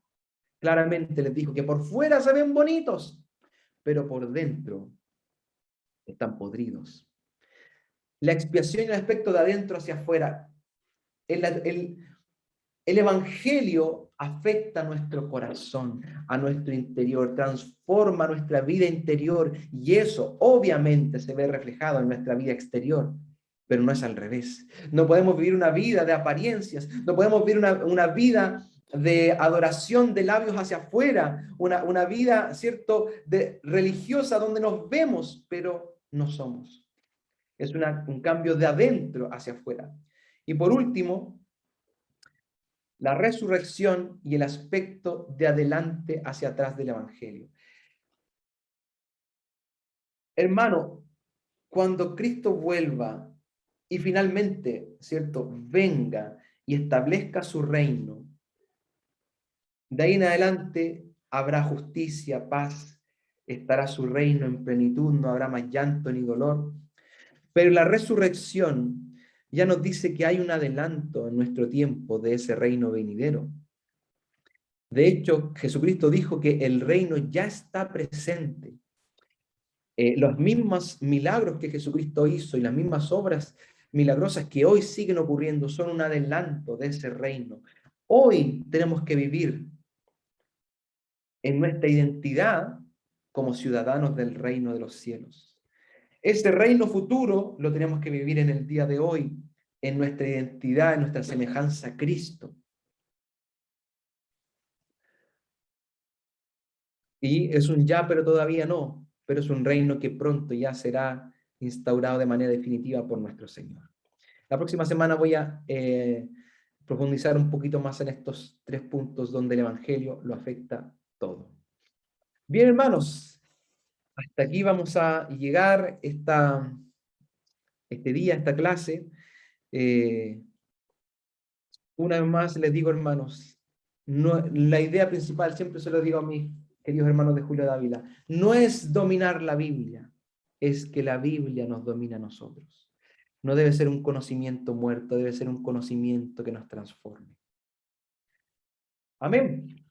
claramente les dijo que por fuera se ven bonitos, pero por dentro están podridos. La expiación y el aspecto de adentro hacia afuera. El Evangelio afecta a nuestro corazón, a nuestro interior, transforma nuestra vida interior, y eso obviamente se ve reflejado en nuestra vida exterior, pero no es al revés. No podemos vivir una vida de apariencias, no podemos vivir una vida de adoración de labios hacia afuera, una vida, ¿cierto?, religiosa donde nos vemos, pero no somos. Es un cambio de adentro hacia afuera. Y por último, la resurrección y el aspecto de adelante hacia atrás del Evangelio. Hermano, cuando Cristo vuelva y finalmente, ¿cierto?, venga y establezca su reino, de ahí en adelante habrá justicia, paz, estará su reino en plenitud, no habrá más llanto ni dolor. Pero la resurrección ya nos dice que hay un adelanto en nuestro tiempo de ese reino venidero. De hecho, Jesucristo dijo que el reino ya está presente. Los mismos milagros que Jesucristo hizo y las mismas obras milagrosas que hoy siguen ocurriendo son un adelanto de ese reino. Hoy tenemos que vivir en nuestra identidad como ciudadanos del reino de los cielos. Ese reino futuro lo tenemos que vivir en el día de hoy, en nuestra identidad, en nuestra semejanza a Cristo. Y es un ya, pero todavía no, pero es un reino que pronto ya será instaurado de manera definitiva por nuestro Señor. La próxima semana voy a profundizar un poquito más en estos 3 puntos donde el Evangelio lo afecta todo. Bien, hermanos, hasta aquí vamos a llegar este día, esta clase. Una vez más les digo, hermanos, no, la idea principal, siempre se lo digo a mis queridos hermanos de Julio Dávila, no es dominar la Biblia, es que la Biblia nos domina a nosotros. No debe ser un conocimiento muerto, debe ser un conocimiento que nos transforme. Amén.